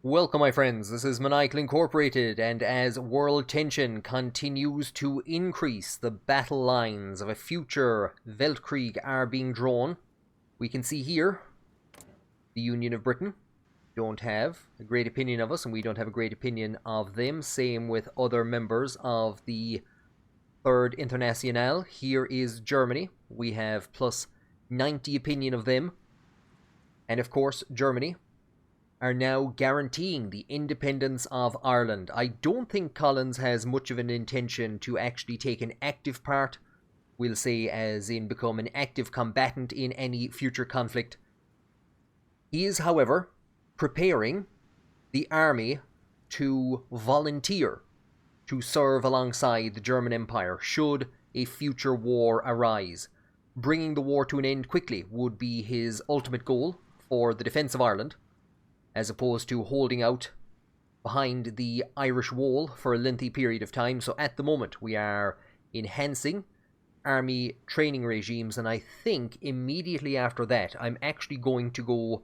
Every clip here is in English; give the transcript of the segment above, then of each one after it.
Welcome, my friends. This is Maniacal Incorporated, and as world tension continues to increase, the battle lines of a future Weltkrieg are being drawn. We can see here the Union of Britain don't have a great opinion of us, and we don't have a great opinion of them. Same with other members of the Third Internationale. Here is Germany. We have plus 90 opinion of them. And of course, Germany are now guaranteeing the independence of Ireland. I don't think Collins has much of an intention to actually take an active part, we'll say as in become an active combatant in any future conflict. He is, however, preparing the army to volunteer to serve alongside the German Empire should a future war arise. Bringing the war to an end quickly would be his ultimate goal for the defence of Ireland, as opposed to holding out behind the Irish wall for a lengthy period of time. So at the moment we are enhancing army training regimes, and I think immediately after that I'm actually going to go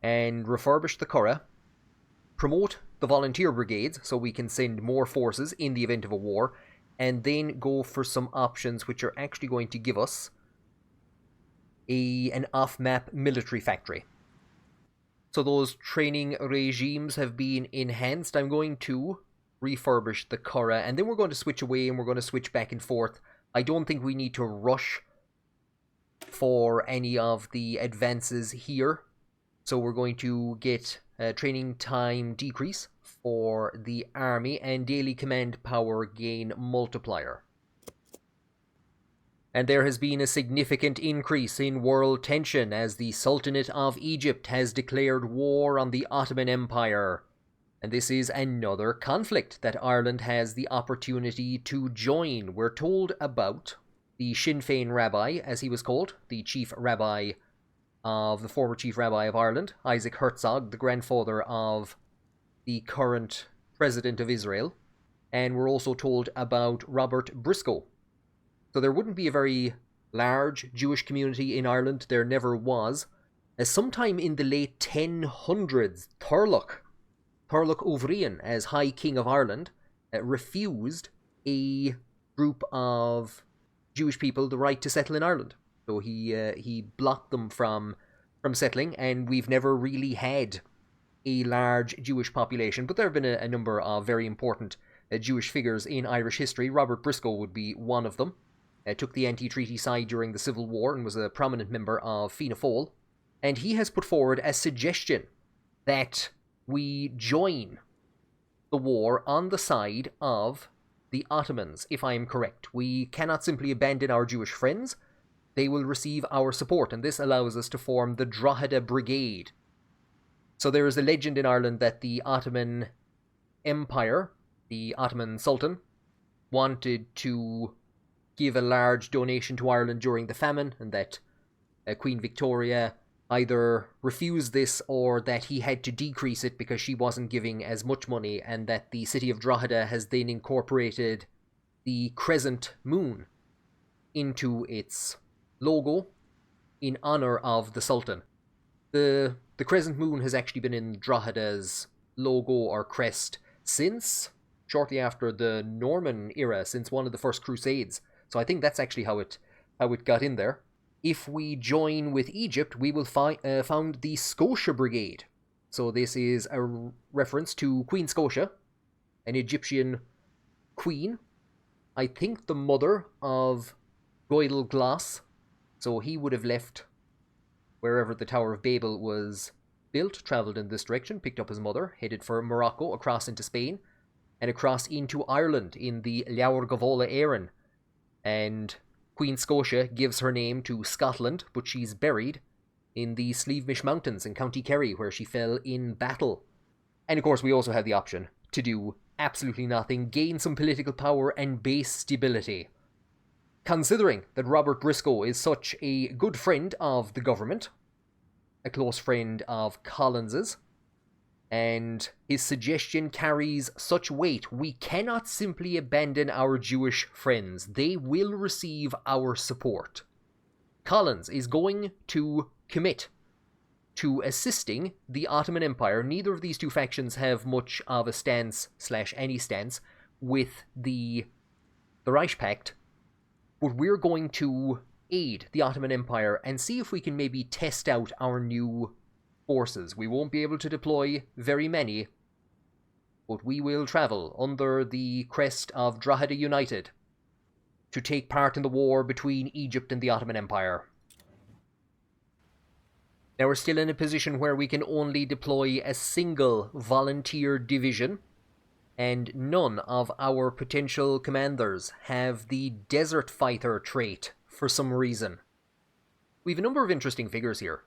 and refurbish the Curragh, promote the volunteer brigades so we can send more forces in the event of a war, and then go for some options which are actually going to give us an off-map military factory. So those training regimes have been enhanced. I'm going to refurbish the Curragh, and then we're going to switch away and we're going to switch back and forth. I don't think we need to rush for any of the advances here. So we're going to get training time decrease for the army and daily command power gain multiplier. And there has been a significant increase in world tension as the Sultanate of Egypt has declared war on the Ottoman Empire. And this is another conflict that Ireland has the opportunity to join. We're told about the Sinn Féin rabbi, as he was called, the chief rabbi of the former chief rabbi of Ireland, Isaac Herzog, the grandfather of the current president of Israel. And we're also told about Robert Briscoe. So there wouldn't be a very large Jewish community in Ireland. There never was. As sometime in the late 1000s, Turlough O'Brien, as High King of Ireland, refused a group of Jewish people the right to settle in Ireland. So he blocked them from settling, and we've never really had a large Jewish population. But there have been a number of very important Jewish figures in Irish history. Robert Briscoe would be one of them. Took the anti-treaty side during the Civil War and was a prominent member of Fianna Fáil. And he has put forward a suggestion that we join the war on the side of the Ottomans, if I am correct. We cannot simply abandon our Jewish friends. They will receive our support, and this allows us to form the Drogheda Brigade. So there is a legend in Ireland that the Ottoman Empire, the Ottoman Sultan, wanted to give a large donation to Ireland during the famine, and that Queen Victoria either refused this or that he had to decrease it because she wasn't giving as much money, and that the city of Drogheda has then incorporated the crescent moon into its logo in honor of the Sultan. The crescent moon has actually been in Drogheda's logo or crest since shortly after the Norman era, since one of the first Crusades. So I think that's actually how it got in there. If we join with Egypt, we will found the Scotia Brigade. So this is a reference to Queen Scotia, an Egyptian queen. I think the mother of Goidel Glass. So he would have left wherever the Tower of Babel was built, travelled in this direction, picked up his mother, headed for Morocco, across into Spain, and across into Ireland in the Leabhar Gavola Éireann. And Queen Scotia gives her name to Scotland, but she's buried in the Slievemish Mountains in County Kerry, where she fell in battle. And of course we also have the option to do absolutely nothing, gain some political power and base stability. Considering that Robert Briscoe is such a good friend of the government, a close friend of Collins's, and his suggestion carries such weight, we cannot simply abandon our Jewish friends. They will receive our support. Collins is going to commit to assisting the Ottoman Empire. Neither of these two factions have much of a stance, / any stance, with the Reich Pact, but we're going to aid the Ottoman Empire and see if we can maybe test out our new forces. We won't be able to deploy very many, but we will travel under the crest of Drogheda United to take part in the war between Egypt and the Ottoman Empire. Now we're still in a position where we can only deploy a single volunteer division, and none of our potential commanders have the Desert Fighter trait for some reason. We have a number of interesting figures here,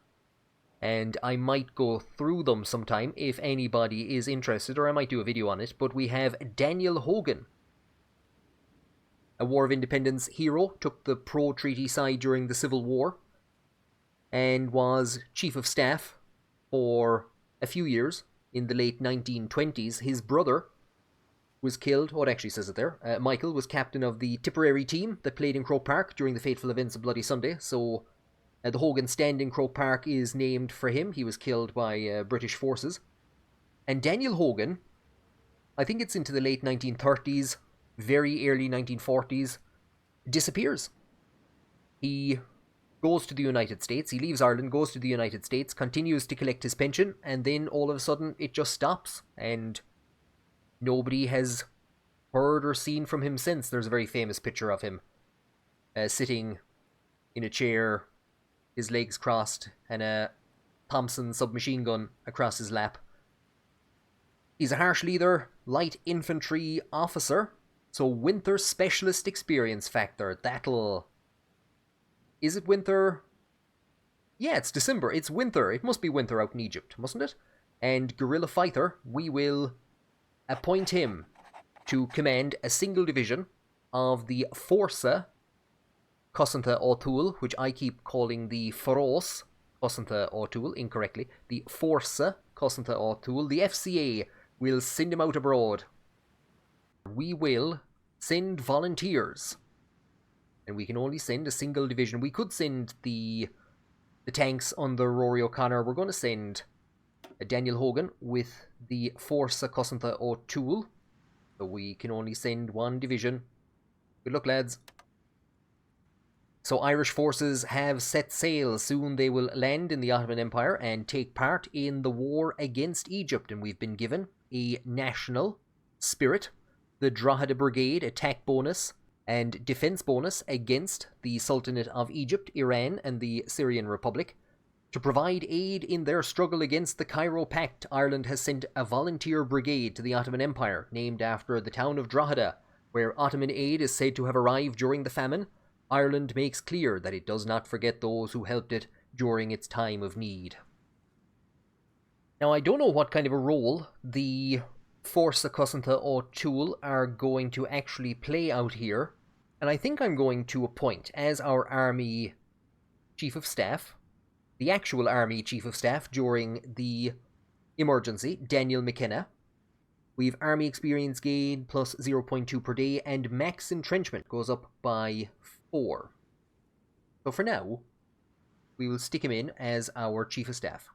and I might go through them sometime if anybody is interested, or I might do a video on it. But we have Daniel Hogan, a War of Independence hero, took the pro-treaty side during the Civil War, and was Chief of Staff for a few years in the late 1920s. His brother was killed. Oh, it actually says it there. Michael was captain of the Tipperary team that played in Croke Park during the fateful events of Bloody Sunday. So the Hogan stand in Croke Park is named for him. He was killed by British forces. And Daniel Hogan, I think it's into the late 1930s, very early 1940s, disappears. He goes to the United States. He leaves Ireland, goes to the United States, continues to collect his pension, and then all of a sudden it just stops, and nobody has heard or seen from him since. There's a very famous picture of him sitting in a chair, his legs crossed, and a Thompson submachine gun across his lap. He's a harsh leader, light infantry officer, so winter specialist experience factor. That'll... Is it winter? Yeah, it's December. It's winter. It must be winter out in Egypt, mustn't it? And guerrilla fighter, we will appoint him to command a single division of the Forsa Cosantha O'Toole, which I keep calling the Foros Cosantha O'Toole incorrectly. The Forsa Cosantha O'Toole. The FCA will send him out abroad. We will send volunteers, and we can only send a single division. We could send the tanks under Rory O'Connor. We're going to send Daniel Hogan with the Forsa Cosantha O'Toole. So we can only send one division. Good luck, lads. So Irish forces have set sail. Soon they will land in the Ottoman Empire and take part in the war against Egypt. And we've been given a national spirit, the Drogheda Brigade attack bonus and defense bonus against the Sultanate of Egypt, Iran, and the Syrian Republic. To provide aid in their struggle against the Cairo Pact, Ireland has sent a volunteer brigade to the Ottoman Empire, named after the town of Drogheda, where Ottoman aid is said to have arrived during the famine. Ireland makes clear that it does not forget those who helped it during its time of need. Now, I don't know what kind of a role the Forsa Cosantha O'Toole are going to actually play out here, and I think I'm going to appoint as our army chief of staff, the actual army chief of staff during the emergency, Daniel McKenna. We've army experience gain plus 0.2 per day, and max entrenchment goes up by 4. So for now, we will stick him in as our chief of staff.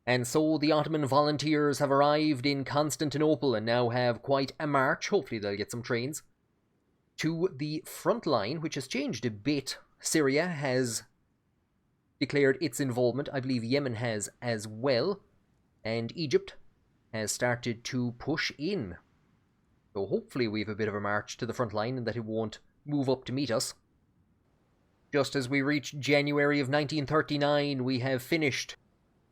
And so the Ottoman volunteers have arrived in Constantinople and now have quite a march, hopefully they'll get some trains, to the front line, which has changed a bit. Syria has declared its involvement, I believe Yemen has as well, and Egypt has started to push in. So hopefully we have a bit of a march to the front line and that it won't move up to meet us. Just as we reach January of 1939, we have finished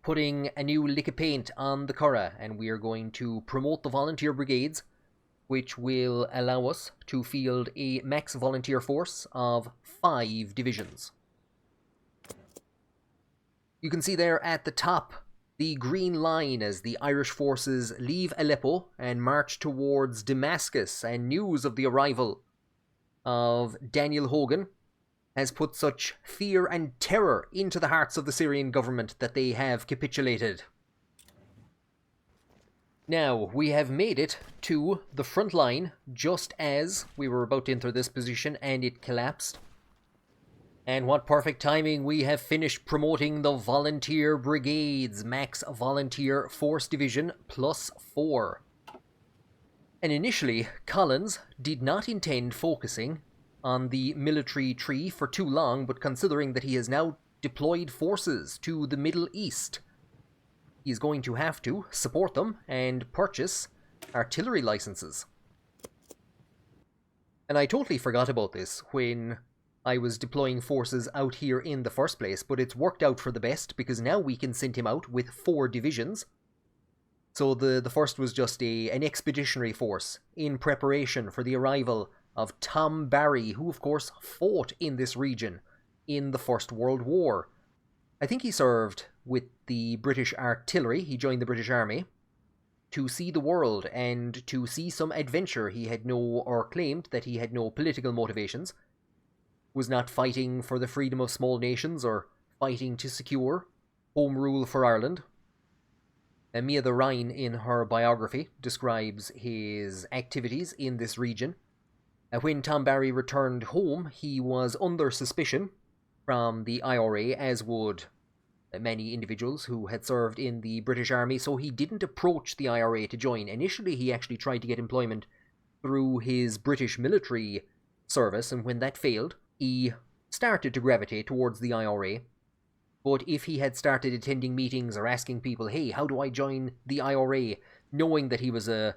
putting a new lick of paint on the Curragh, and we are going to promote the volunteer brigades, which will allow us to field a max volunteer force of 5 divisions. You can see there at the top the green line as the Irish forces leave Aleppo and march towards Damascus, and news of the arrival of Daniel Hogan has put such fear and terror into the hearts of the Syrian government that they have capitulated. Now, we have made it to the front line just as we were about to enter this position and it collapsed. And what perfect timing, we have finished promoting the volunteer brigades, max volunteer force division +4. And initially, Collins did not intend focusing on the military tree for too long, but considering that he has now deployed forces to the Middle East, he's going to have to support them and purchase artillery licenses. And I totally forgot about this when I was deploying forces out here in the first place, but it's worked out for the best because now we can send him out with 4 divisions. So the first was just an expeditionary force in preparation for the arrival of Tom Barry, who of course fought in this region in the First World War. I think he served with the British artillery, he joined the British Army, to see the world and to see some adventure. He had no, or claimed that he had no political motivations, was not fighting for the freedom of small nations or fighting to secure home rule for Ireland. Mia the Rhine, in her biography, describes his activities in this region. When Tom Barry returned home, he was under suspicion from the IRA, as would many individuals who had served in the British Army, so he didn't approach the IRA to join. Initially, he actually tried to get employment through his British military service, and when that failed, he started to gravitate towards the IRA. But if he had started attending meetings or asking people, hey, how do I join the IRA, knowing that he was an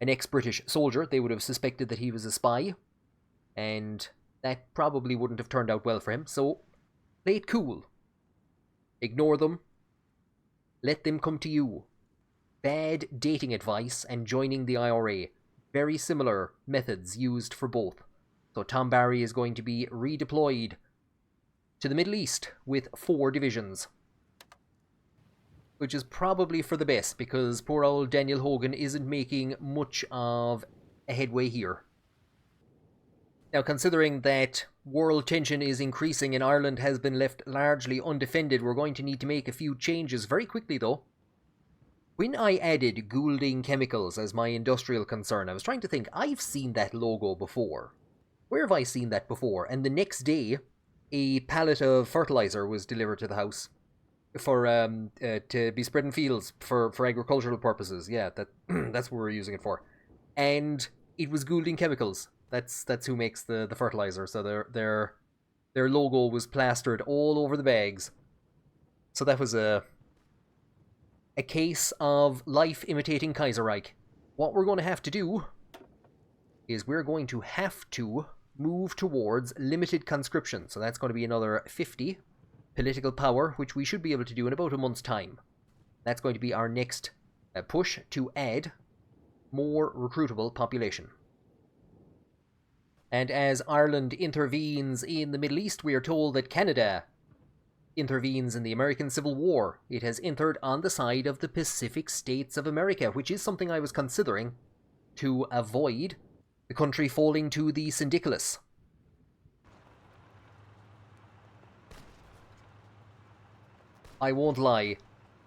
ex-British soldier, they would have suspected that he was a spy, and that probably wouldn't have turned out well for him. So, play it cool. Ignore them. Let them come to you. Bad dating advice and joining the IRA. Very similar methods used for both. So Tom Barry is going to be redeployed to the Middle East with 4 divisions. Which is probably for the best, because poor old Daniel Hogan isn't making much of a headway here. Now, considering that world tension is increasing and Ireland has been left largely undefended, we're going to need to make a few changes very quickly, though. When I added Goulding Chemicals as my industrial concern, I was trying to think, I've seen that logo before. Where have I seen that before? And the next day, a pallet of fertilizer was delivered to the house for to be spread in fields for agricultural purposes. Yeah, that's what we're using it for. And it was Goulding Chemicals. That's who makes the fertilizer. So their logo was plastered all over the bags. So that was a case of life imitating Kaiserreich. What we're going to have to do is we're going to have to move towards limited conscription. So that's going to be another 50 political power, which we should be able to do in about a month's time. That's going to be our next push to add more recruitable population. And as Ireland intervenes in the Middle East, we are told that Canada intervenes in the American Civil War. It has entered on the side of the Pacific States of America, which is something I was considering to avoid the country falling to the Syndicalists. I won't lie,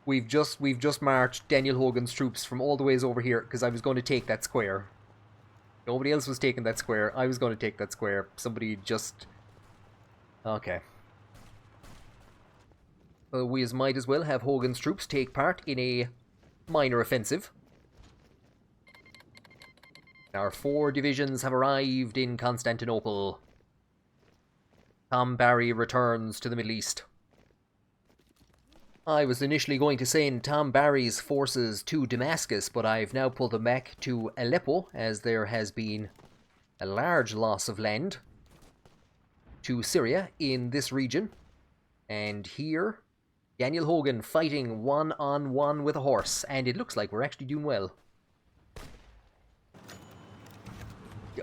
we've just marched Daniel Hogan's troops from all the ways over here because I was going to take that square. Nobody else was taking that square. I was going to take that square. Somebody just... Okay. We might as well have Hogan's troops take part in a minor offensive. Our 4 divisions have arrived in Constantinople. Tom Barry returns to the Middle East. I was initially going to send Tom Barry's forces to Damascus, but I've now pulled them back to Aleppo, as there has been a large loss of land to Syria in this region. And here, Daniel Hogan fighting one-on-one with a horse, and it looks like we're actually doing well.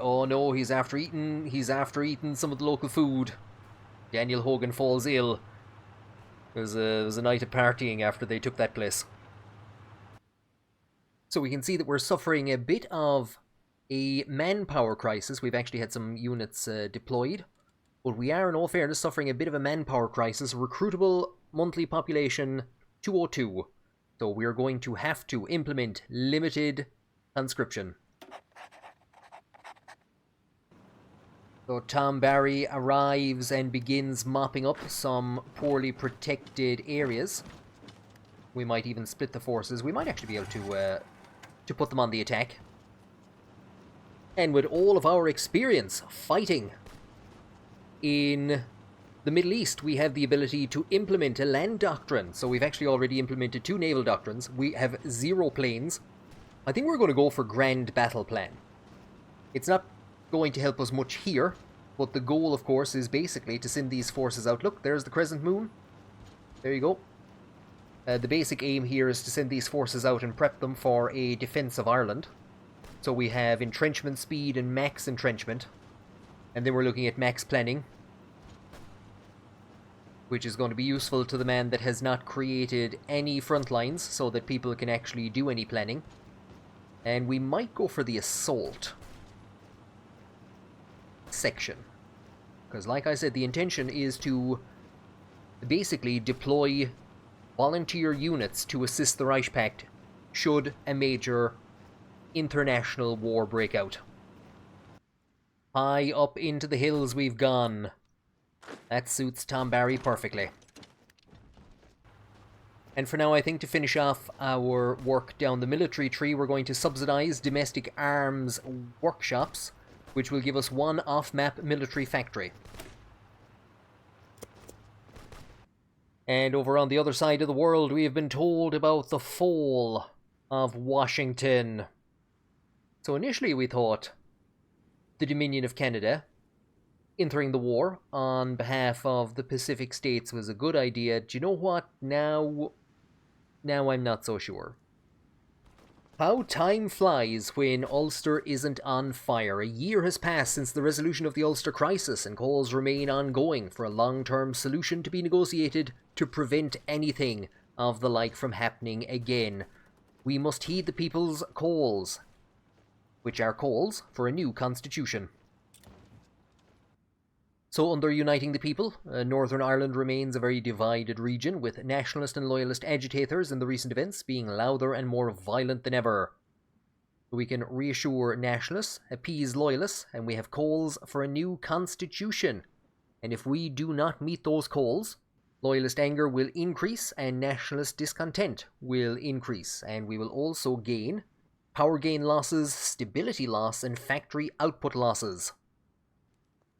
Oh no, he's after eating some of the local food. Daniel Hogan falls ill. It was a night of partying after they took that place. So we can see that we're suffering a bit of a manpower crisis. We've actually had some units deployed, but we are, in all fairness, suffering a bit of a manpower crisis. Recruitable monthly population 202. So we're going to have to implement limited conscription. So Tom Barry arrives and begins mopping up some poorly protected areas. We might even split the forces. We might actually be able to put them on the attack. And with all of our experience fighting in the Middle East, we have the ability to implement a land doctrine. So we've actually already implemented 2 naval doctrines. We have 0 planes. I think we're going to go for Grand Battle Plan. It's not going to help us much here, but the goal, of course, is basically to send these forces out. Look, there's the crescent moon. There you go. The basic aim here is to send these forces out and prep them for a defense of Ireland. So we have entrenchment speed and max entrenchment. And then we're looking at max planning, which is going to be useful to the man that has not created any front lines so that people can actually do any planning. And we might go for the assault section. Because like I said, the intention is to basically deploy volunteer units to assist the Reich Pact should a major international war break out. High up into the hills we've gone. That suits Tom Barry perfectly. And for now, I think to finish off our work down the military tree, we're going to subsidize domestic arms workshops, which will give us 1 off-map military factory. And over on the other side of the world, we have been told about the fall of Washington. So initially we thought the Dominion of Canada entering the war on behalf of the Pacific states was a good idea. Do you know what? Now I'm not so sure. How time flies when Ulster isn't on fire. A year has passed since the resolution of the Ulster crisis, and calls remain ongoing for a long-term solution to be negotiated to prevent anything of the like from happening again. We must heed the people's calls, which are calls for a new constitution. So under uniting the people, Northern Ireland remains a very divided region, with nationalist and loyalist agitators in the recent events being louder and more violent than ever. We can reassure nationalists, appease loyalists, and we have calls for a new constitution. And if we do not meet those calls, loyalist anger will increase and nationalist discontent will increase, and we will also gain power gain losses, stability loss, and factory output losses.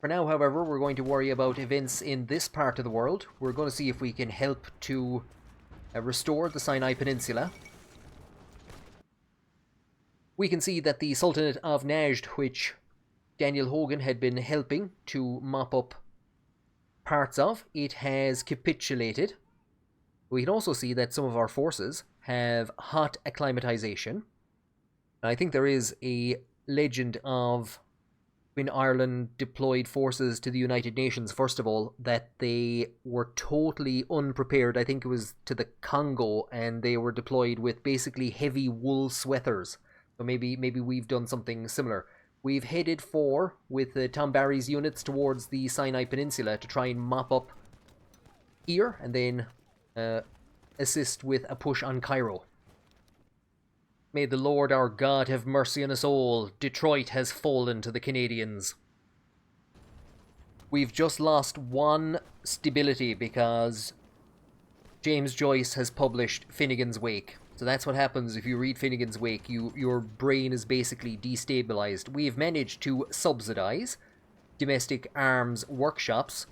For now, however, we're going to worry about events in this part of the world. We're going to see if we can help to restore the Sinai Peninsula. We can see that the Sultanate of Najd, which Daniel Hogan had been helping to mop up parts of, it has capitulated. We can also see that some of our forces have hot acclimatization. I think there is a legend of when Ireland deployed forces to the United Nations, first of all, that they were totally unprepared. I think it was to the Congo, and they were deployed with basically heavy wool sweaters. So maybe we've done something similar. We've headed with Tom Barry's units towards the Sinai Peninsula to try and mop up here, and then assist with a push on Cairo. May the Lord our God have mercy on us all. Detroit has fallen to the Canadians. We've just lost 1 stability because James Joyce has published Finnegan's Wake. So that's what happens if you read Finnegan's Wake. Your brain is basically destabilized. We've managed to subsidize domestic arms workshops,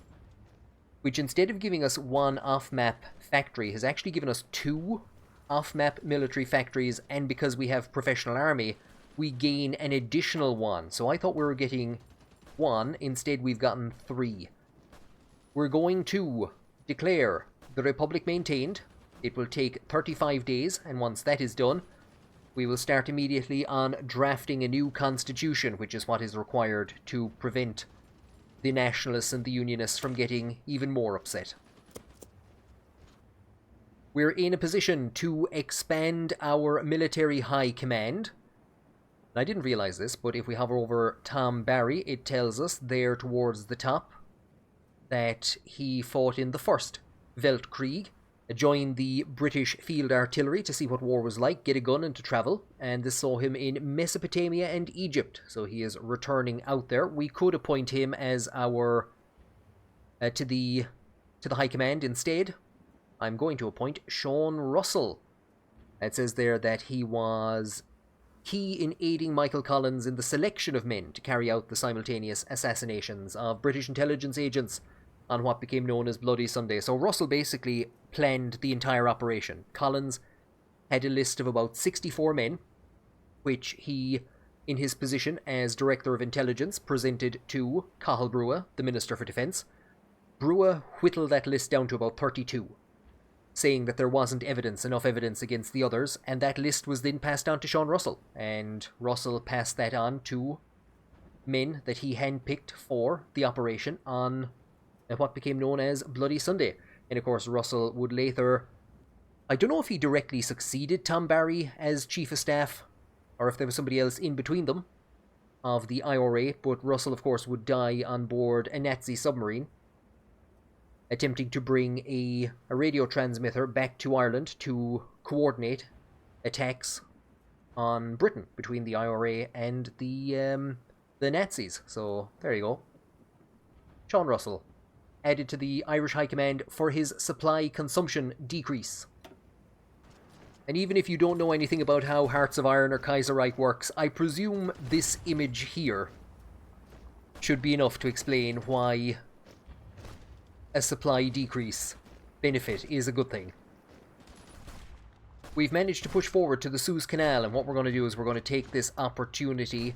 which instead of giving us 1 off-map factory has actually given us 2 off-map military factories, and because we have professional army, we gain an additional 1. So I thought we were getting 1, instead we've gotten 3. We're going to declare the Republic maintained. It will take 35 days, and once that is done, we will start immediately on drafting a new constitution, which is what is required to prevent the nationalists and the unionists from getting even more upset. We're in a position to expand our military high command. I didn't realize this, but if we hover over Tom Barry, it tells us there towards the top that he fought in the first Weltkrieg, join the British field artillery to see what war was like, get a gun and to travel, and this saw him in Mesopotamia and Egypt, so he is returning out there. We could appoint him as our to the High Command instead. I'm going to appoint Sean Russell. It says there that he was key in aiding Michael Collins in the selection of men to carry out the simultaneous assassinations of British intelligence agents on what became known as Bloody Sunday. So Russell basically planned the entire operation. Collins had a list of about 64 men, which he, in his position as Director of Intelligence, presented to Cathal Brugha, the Minister for Defence. Brugha whittled that list down to about 32, saying that there wasn't enough evidence against the others, and that list was then passed on to Sean Russell, and Russell passed that on to men that he handpicked for the operation on what became known as Bloody Sunday. And of course Russell would later, I don't know if he directly succeeded Tom Barry as Chief of Staff, or if there was somebody else in between them, of the IRA, but Russell of course would die on board a Nazi submarine, attempting to bring a radio transmitter back to Ireland to coordinate attacks on Britain between the IRA and the Nazis. So there you go. Sean Russell, added to the Irish High Command for his supply consumption decrease. And even if you don't know anything about how Hearts of Iron or Kaiserreich works, I presume this image here should be enough to explain why a supply decrease benefit is a good thing. We've managed to push forward to the Suez Canal, and what we're going to do is we're going to take this opportunity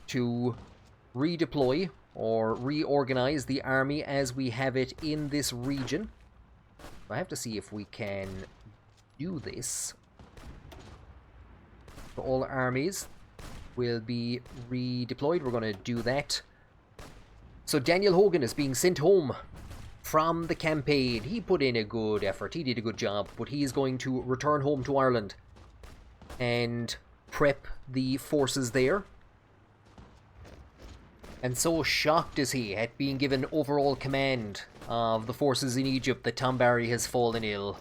to redeploy or reorganize the army as we have it in this region. I have to see if we can do this. So all armies will be redeployed. We're going to do that. So Daniel Hogan is being sent home from the campaign. He put in a good effort. He did a good job, but he is going to return home to Ireland and prep the forces there. And so shocked is he at being given overall command of the forces in Egypt that Tom Barry has fallen ill.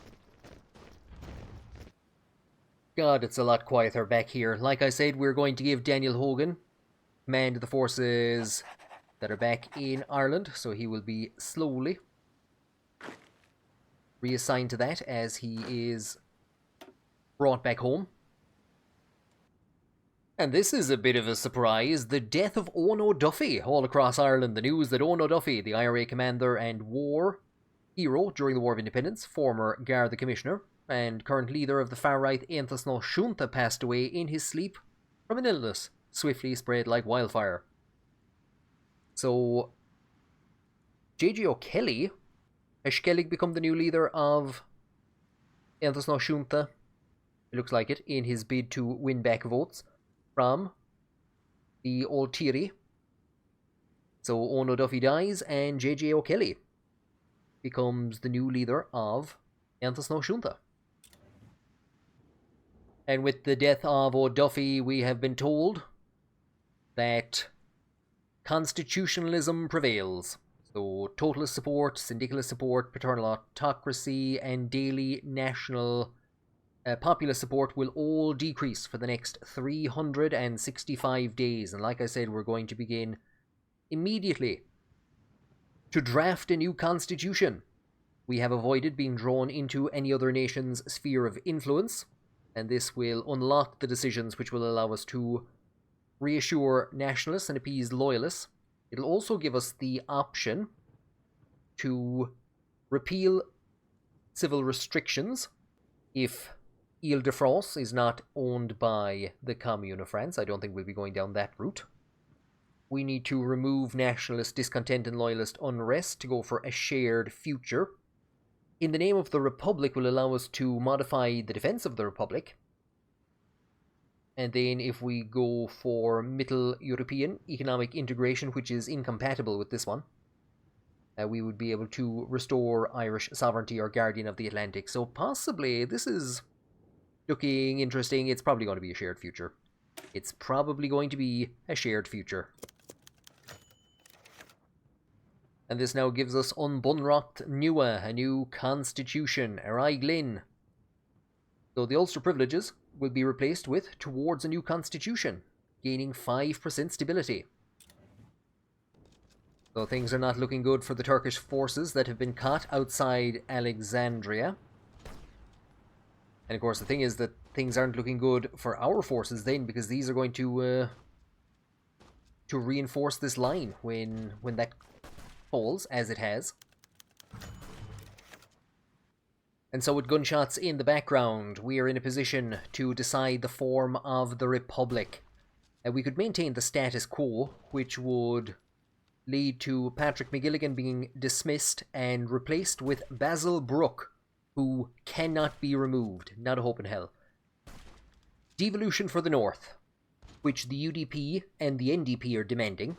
God, it's a lot quieter back here. Like I said, we're going to give Daniel Hogan command of the forces that are back in Ireland, so he will be slowly reassigned to that as he is brought back home. And this is a bit of a surprise, the death of Eoin O'Duffy all across Ireland. The news that Eoin O'Duffy, the IRA commander and war hero during the War of Independence, former Garda Commissioner, and current leader of the far-right Aontas Nó Siúnta, passed away in his sleep from an illness swiftly spread like wildfire. So, J.J. O'Kelly has Skellig become the new leader of Aontas Nó Siúnta, it looks like it, in his bid to win back votes from the old Tíri. So Eoin O'Duffy dies and J.J. O'Kelly becomes the new leader of Aontas Nó Siúnta. And with the death of O'Duffy, we have been told that constitutionalism prevails. So totalist support, syndicalist support, paternal autocracy, and daily national populist support will all decrease for the next 365 days. And like I said, we're going to begin immediately to draft a new constitution. We have avoided being drawn into any other nation's sphere of influence, and this will unlock the decisions which will allow us to reassure nationalists and appease loyalists. It'll also give us the option to repeal civil restrictions if Ile-de-France is not owned by the Commune of France. I don't think we'll be going down that route. We need to remove nationalist discontent and loyalist unrest to go for a shared future. In the name of the Republic will allow us to modify the defense of the Republic. And then if we go for Middle European economic integration, which is incompatible with this one, we would be able to restore Irish sovereignty or Guardian of the Atlantic. So possibly this is looking interesting. It's probably going to be a shared future. It's probably going to be a shared future. And this now gives us Unbunrocht Nua, a new constitution, Erai Glyn. So the Ulster privileges will be replaced with Towards a New Constitution, gaining 5% stability. So things are not looking good for the Turkish forces that have been caught outside Alexandria. And of course the thing is that things aren't looking good for our forces then, because these are going to reinforce this line when that falls, as it has. And so with gunshots in the background, we are in a position to decide the form of the Republic. We could maintain the status quo, which would lead to Patrick McGilligan being dismissed and replaced with Basil Brooke, who cannot be removed. Not a hope in hell. Devolution for the North, which the UDP and the NDP are demanding.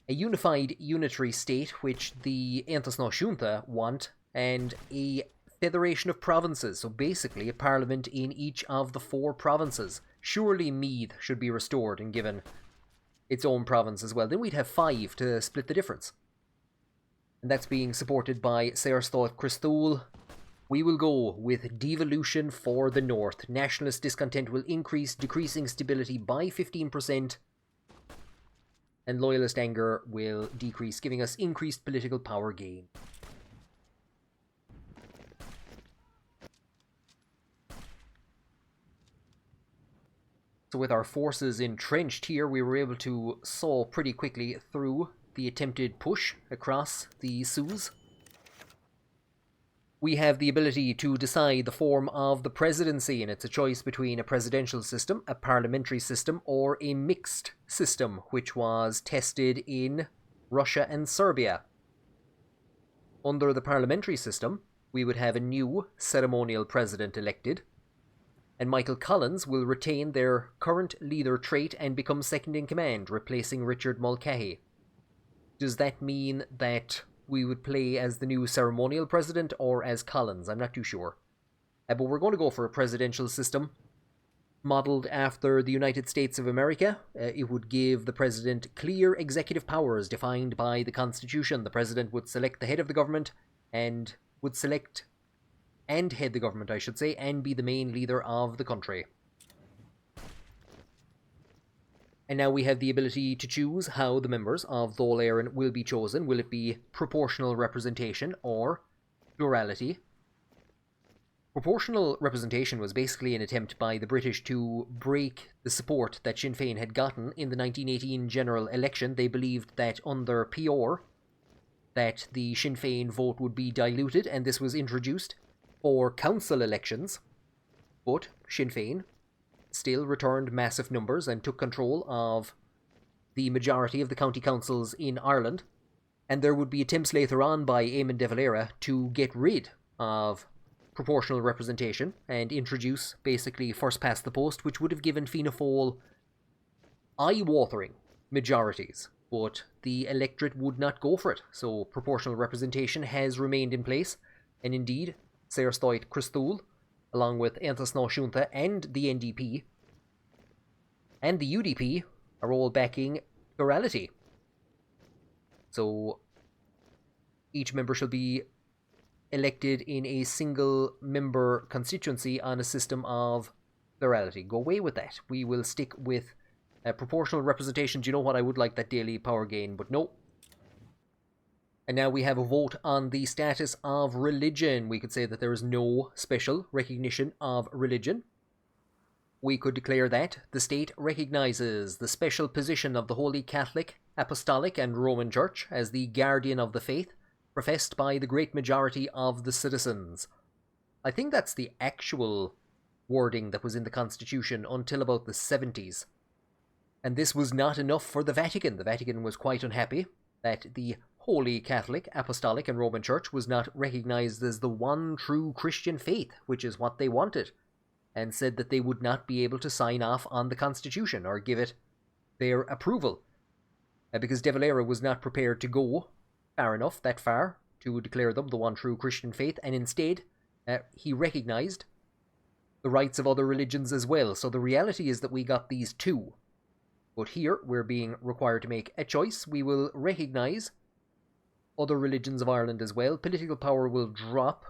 A unified unitary state, which the Ántas Náisiúnta want, and a federation of provinces, so basically a parliament in each of the 4 provinces. Surely Meath should be restored and given its own province as well. Then we'd have 5 to split the difference. And that's being supported by Saoirstát Christúil. We will go with devolution for the North. Nationalist discontent will increase, decreasing stability by 15%. And loyalist anger will decrease, giving us increased political power gain. So with our forces entrenched here, we were able to saw pretty quickly through the attempted push across the Suez. We have the ability to decide the form of the presidency, and it's a choice between a presidential system, a parliamentary system, or a mixed system, which was tested in Russia and Serbia. Under the parliamentary system, we would have a new ceremonial president elected, and Michael Collins will retain their current leader trait and become second in command, replacing Richard Mulcahy. Does that mean that we would play as the new ceremonial president or as Collins? I'm not too sure. But we're going to go for a presidential system modeled after the United States of America. It would give the president clear executive powers defined by the Constitution. The president would select the head of the government and would select and head the government, I should say, and be the main leader of the country. And now we have the ability to choose how the members of Dáil Éireann will be chosen. Will it be proportional representation or plurality? Proportional representation was basically an attempt by the British to break the support that Sinn Féin had gotten in the 1918 general election. They believed that under PR, that the Sinn Féin vote would be diluted, and this was introduced for council elections. But Sinn Féin still returned massive numbers and took control of the majority of the county councils in Ireland, and there would be attempts later on by Eamon de Valera to get rid of proportional representation and introduce basically first past the post, which would have given Fianna Fáil eye-watering majorities, but the electorate would not go for it, so proportional representation has remained in place, and indeed Saoirstát Christúil, along with Ántas Náisiúnta and the NDP and the UDP, are all backing plurality. So each member shall be elected in a single member constituency on a system of plurality. Go away with that. We will stick with proportional representation. Do you know what? I would like that daily power gain, but no. And now we have a vote on the status of religion. We could say that there is no special recognition of religion. We could declare that the state recognizes the special position of the Holy Catholic, Apostolic and Roman Church as the guardian of the faith, professed by the great majority of the citizens. I think that's the actual wording that was in the Constitution until about the 70s. And this was not enough for the Vatican. The Vatican was quite unhappy that the Holy Catholic, Apostolic and Roman Church was not recognized as the one true Christian faith, which is what they wanted, and said that they would not be able to sign off on the Constitution or give it their approval, because De Valera was not prepared to go far enough, that far, to declare them the one true Christian faith, and instead he recognized the rights of other religions as well. So the reality is that we got these two, but here we're being required to make a choice. We will recognize other religions of Ireland as well. Political power will drop,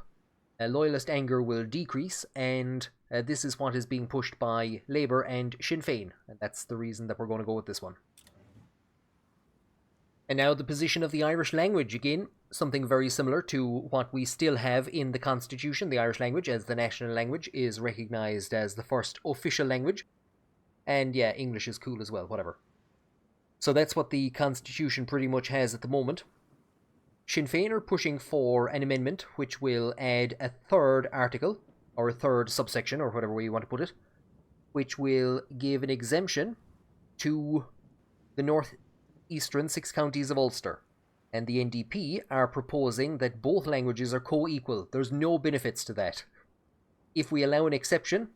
loyalist anger will decrease, and this is what is being pushed by Labour and Sinn Féin. And that's the reason that we're going to go with this one. And now the position of the Irish language. Again, something very similar to what we still have in the Constitution. The Irish language as the national language is recognised as the first official language. And yeah, English is cool as well, whatever. So that's what the Constitution pretty much has at the moment. Sinn Féin are pushing for an amendment which will add a third article, or a third subsection, or whatever way you want to put it, which will give an exemption to the northeastern 6 counties of Ulster. And the NDP are proposing that both languages are co-equal. There's no benefits to that. If we allow an exception,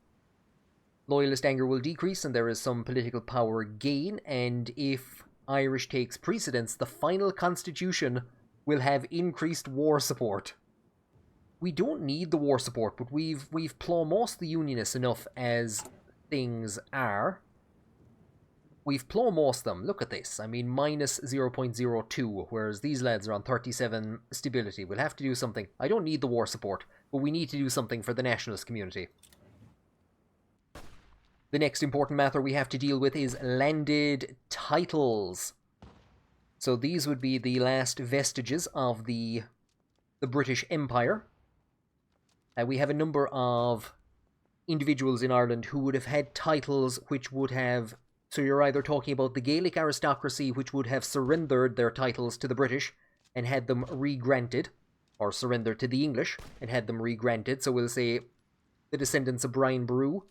loyalist anger will decrease and there is some political power gain, and if Irish takes precedence, the final constitution will have increased war support. We don't need the war support, but we've plumosed the Unionists enough as things are. We've plumosed them. Look at this. I mean, minus 0.02, whereas these lads are on 37 stability. We'll have to do something. I don't need the war support, but we need to do something for the nationalist community. The next important matter we have to deal with is landed titles. So these would be the last vestiges of the British Empire. We have a number of individuals in Ireland who would have had titles which would have... So you're either talking about the Gaelic aristocracy, which would have surrendered their titles to the British and had them re-granted, or surrendered to the English and had them re-granted. So we'll say the descendants of Brian Boru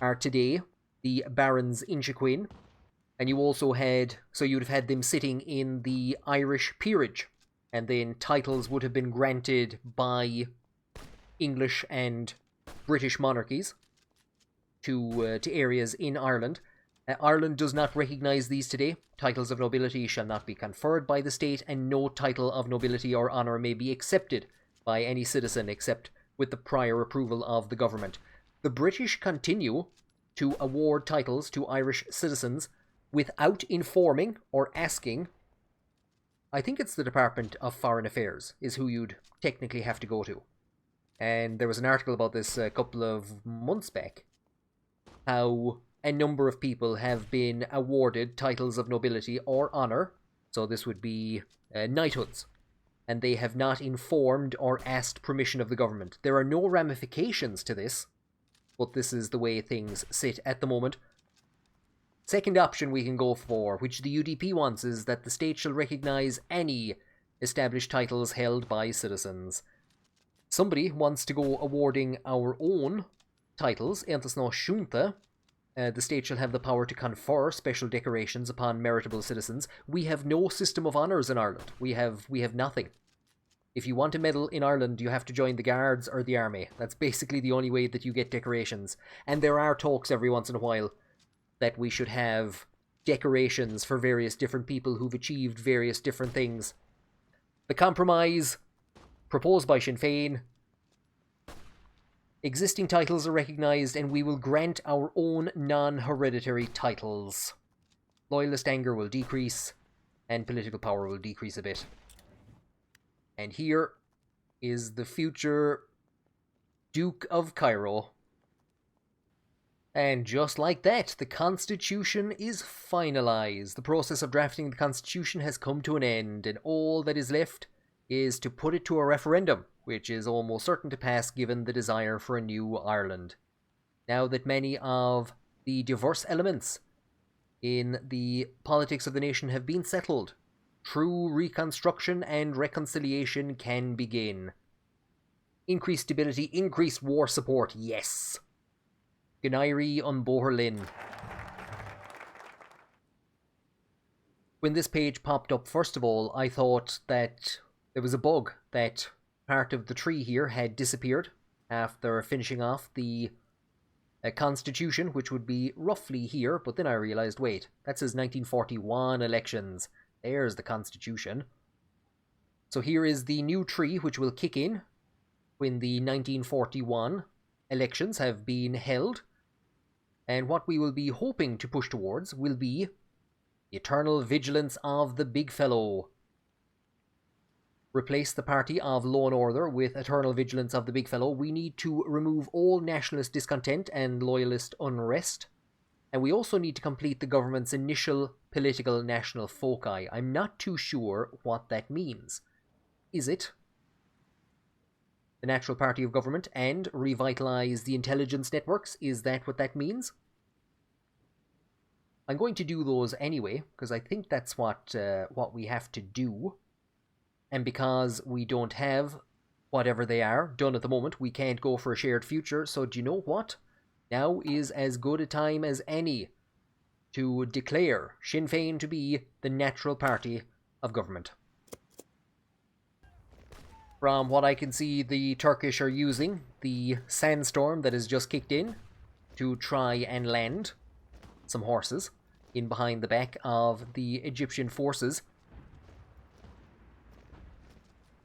are today the Barons Inchiquin. And you also had, so you'd have had them sitting in the Irish peerage, and then titles would have been granted by English and British monarchies to areas in Ireland. Ireland does not recognise these today. Titles of nobility shall not be conferred by the state, and no title of nobility or honour may be accepted by any citizen except with the prior approval of the government. The British continue to award titles to Irish citizens without informing or asking. I think it's the Department of Foreign Affairs is who you'd technically have to go to. And there was an article about this a couple of months back, how a number of people have been awarded titles of nobility or honour, so this would be knighthoods, and they have not informed or asked permission of the government. There are no ramifications to this, but this is the way things sit at the moment. Second option we can go for, which the UDP wants, is that the state shall recognise any established titles held by citizens. Somebody wants to go awarding our own titles. The state shall have the power to confer special decorations upon meritable citizens. We have no system of honours in Ireland. We have nothing. If you want a medal in Ireland, you have to join the Guards or the Army. That's basically the only way that you get decorations. And there are talks every once in a while that we should have decorations for various different people who've achieved various different things. The compromise proposed by Sinn Féin: existing titles are recognised and we will grant our own non-hereditary titles. Loyalist anger will decrease and political power will decrease a bit. And here is the future Duke of Cairo. And just like that, the Constitution is finalised. The process of drafting the Constitution has come to an end, and all that is left is to put it to a referendum, which is almost certain to pass given the desire for a new Ireland. Now that many of the diverse elements in the politics of the nation have been settled, true reconstruction and reconciliation can begin. Increased stability, increased war support, yes. Gnairi on Boherlin. When this page popped up, first of all, I thought that there was a bug, that part of the tree here had disappeared after finishing off the Constitution, which would be roughly here, but then I realised, wait, that says 1941 elections. There's the Constitution. So here is the new tree, which will kick in when the 1941 elections have been held. And what we will be hoping to push towards will be the eternal vigilance of the big fellow. replace the party of law and order with eternal vigilance of the big fellow. We need to remove all nationalist discontent and loyalist unrest. And we also need to complete the government's initial political national foci. I'm not too sure what that means. Is it the natural party of government and revitalize the intelligence networks? Is that what that means? I'm going to do those anyway, because I think that's what we have to do. And because we don't have whatever they are done at the moment, we can't go for a shared future. So do you know what? Now is as good a time as any to declare Sinn Féin to be the natural party of government. From what I can see, the Turkish are using the sandstorm that has just kicked in to try and land some horses in behind the back of the Egyptian forces.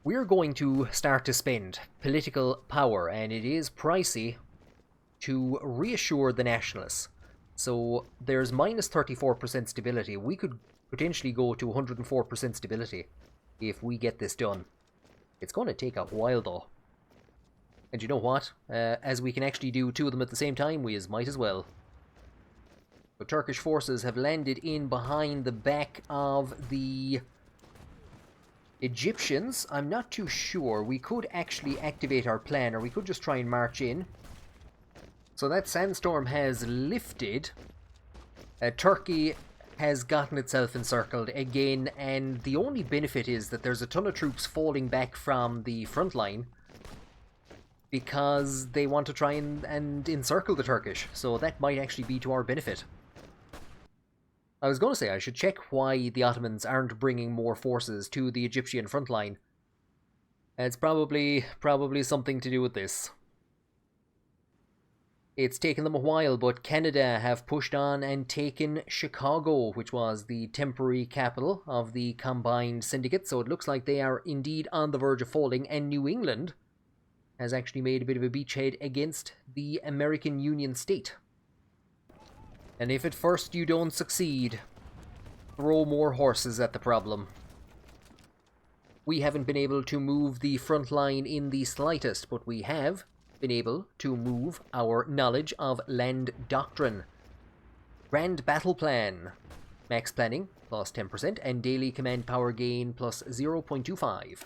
We're going to start to spend political power, and it is pricey to reassure the nationalists. So there's minus 34% stability. We could potentially go to 104% stability if we get this done. It's going to take a while though. And you know what? As we can actually do two of them at the same time, we might as well. The Turkish forces have landed in behind the back of the Egyptians. I'm not too sure. We could actually activate our plan, or we could just try and march in. So that sandstorm has lifted. Turkey has gotten itself encircled again, and the only benefit is that there's a ton of troops falling back from the front line because they want to try and encircle the Turkish. So that might actually be to our benefit. I was going to say I should check why the Ottomans aren't bringing more forces to the Egyptian front line. It's probably something to do with this. It's taken them a while, but Canada have pushed on and taken Chicago, which was the temporary capital of the combined syndicate, so it looks like they are indeed on the verge of falling, and New England has actually made a bit of a beachhead against the American Union state. And if at first you don't succeed, throw more horses at the problem. We haven't been able to move the front line in the slightest, but we have been able to move our knowledge of land doctrine. Grand battle plan. Max planning plus 10% and daily command power gain plus 0.25.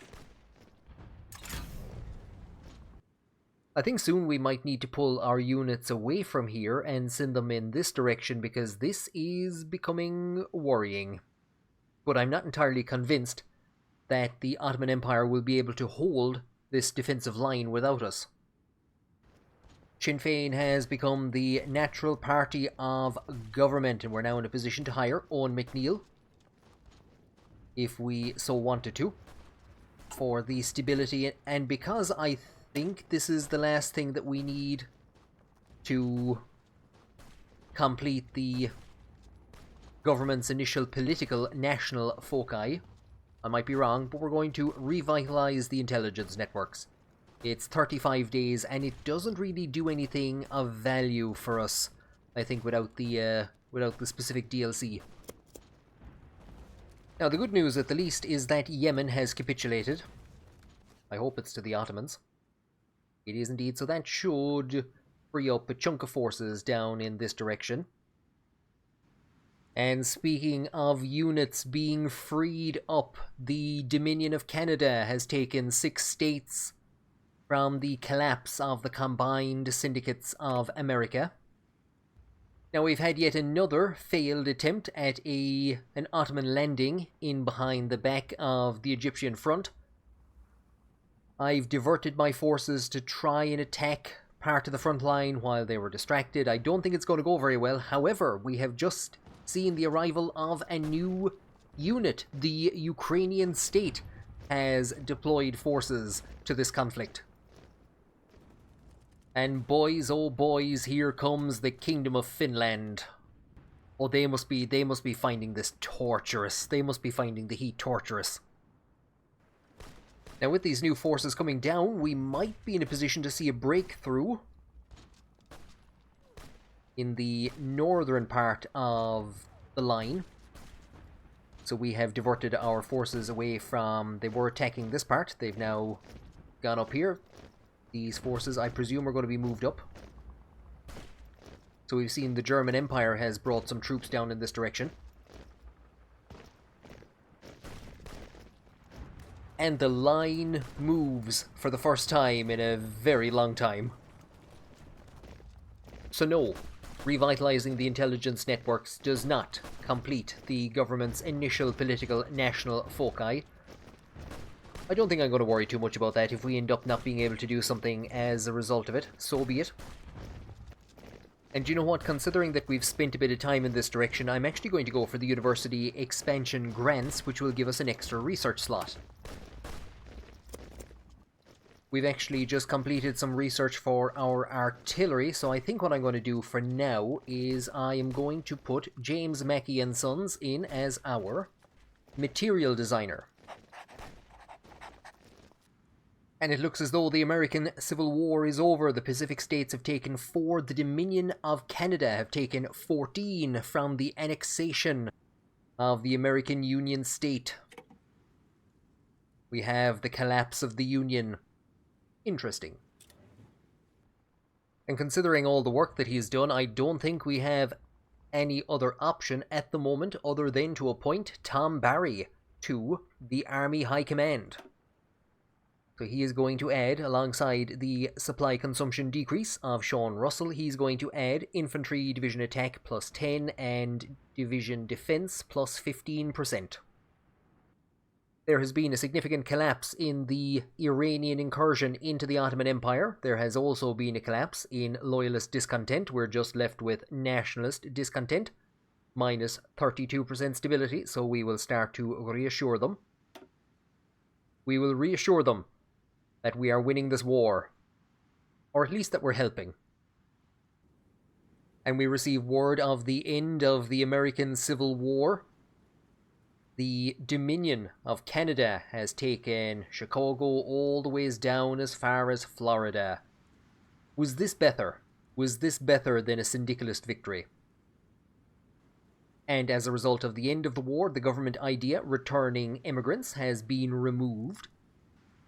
I think soon we might need to pull our units away from here and send them in this direction because this is becoming worrying. But I'm not entirely convinced that the Ottoman Empire will be able to hold this defensive line without us. Sinn Féin has become the natural party of government, and we're now in a position to hire Owen McNeill, if we so wanted to, for the stability. And because I think this is the last thing that we need to complete the government's initial political national foci, I might be wrong, but we're going to revitalize the intelligence networks. It's 35 days, and it doesn't really do anything of value for us, I think, without the specific DLC. Now, the good news, at the least, is that Yemen has capitulated. I hope it's to the Ottomans. It is indeed, so that should free up a chunk of forces down in this direction. And speaking of units being freed up, the Dominion of Canada has taken 6 states from the collapse of the combined syndicates of America. Now we've had yet another failed attempt at an Ottoman landing in behind the back of the Egyptian front. I've diverted my forces to try and attack part of the front line while they were distracted. I don't think it's going to go very well. However, we have just seen the arrival of a new unit. The Ukrainian state has deployed forces to this conflict. And boys, oh boys, here comes the Kingdom of Finland. Oh, they must be finding this torturous. They must be finding the heat torturous. Now with these new forces coming down, we might be in a position to see a breakthrough in the northern part of the line. So we have diverted our forces away from... They were attacking this part. They've now gone up here. These forces, I presume, are going to be moved up. So we've seen the German Empire has brought some troops down in this direction. And the line moves for the first time in a very long time. So no, revitalizing the intelligence networks does not complete the government's initial political national foci. I don't think I'm going to worry too much about that. If we end up not being able to do something as a result of it, so be it. And you know what, considering that we've spent a bit of time in this direction, I'm actually going to go for the university expansion grants, which will give us an extra research slot. We've actually just completed some research for our artillery, so I think what I'm going to do for now is I am going to put James Mackey and Sons in as our material designer. And it looks as though the American Civil War is over. The Pacific states have taken 4. The Dominion of Canada have taken 14 from the annexation of the American Union state. We have the collapse of the Union. Interesting. And considering all the work that he's done, I don't think we have any other option at the moment other than to appoint Tom Barry to the Army High Command. So he is going to add, alongside the supply consumption decrease of Sean Russell, he's going to add Infantry Division Attack plus 10 and Division Defense plus 15%. There has been a significant collapse in the Iranian incursion into the Ottoman Empire. There has also been a collapse in loyalist discontent. We're just left with nationalist discontent, minus 32% stability, so we will start to reassure them. We will reassure them that we are winning this war, or at least that we're helping. And we receive word of the end of the American Civil War. The Dominion of Canada has taken Chicago all the ways down as far as Florida. Was this better? Was this better than a syndicalist victory? And as a result of the end of the war, the government idea returning immigrants has been removed.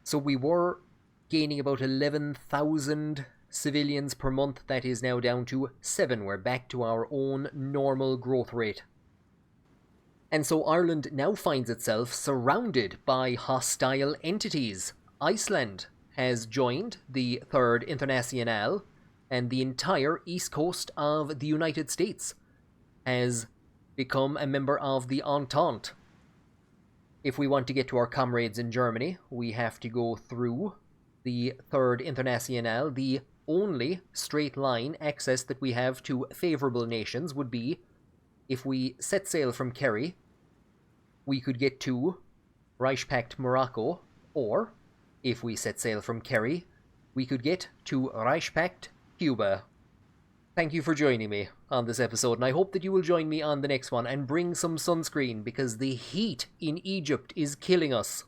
So we were gaining about 11,000 civilians per month. That is now down to 7. We're back to our own normal growth rate. And so Ireland now finds itself surrounded by hostile entities. Iceland has joined the Third Internationale, and the entire east coast of the United States has become a member of the Entente. If we want to get to our comrades in Germany, we have to go through the Third Internationale. The only straight line access that we have to favourable nations would be if we set sail from Kerry, we could get to Reichspakt Morocco, or if we set sail from Kerry, we could get to Reichspakt Cuba. Thank you for joining me on this episode, and I hope that you will join me on the next one and bring some sunscreen, because the heat in Egypt is killing us.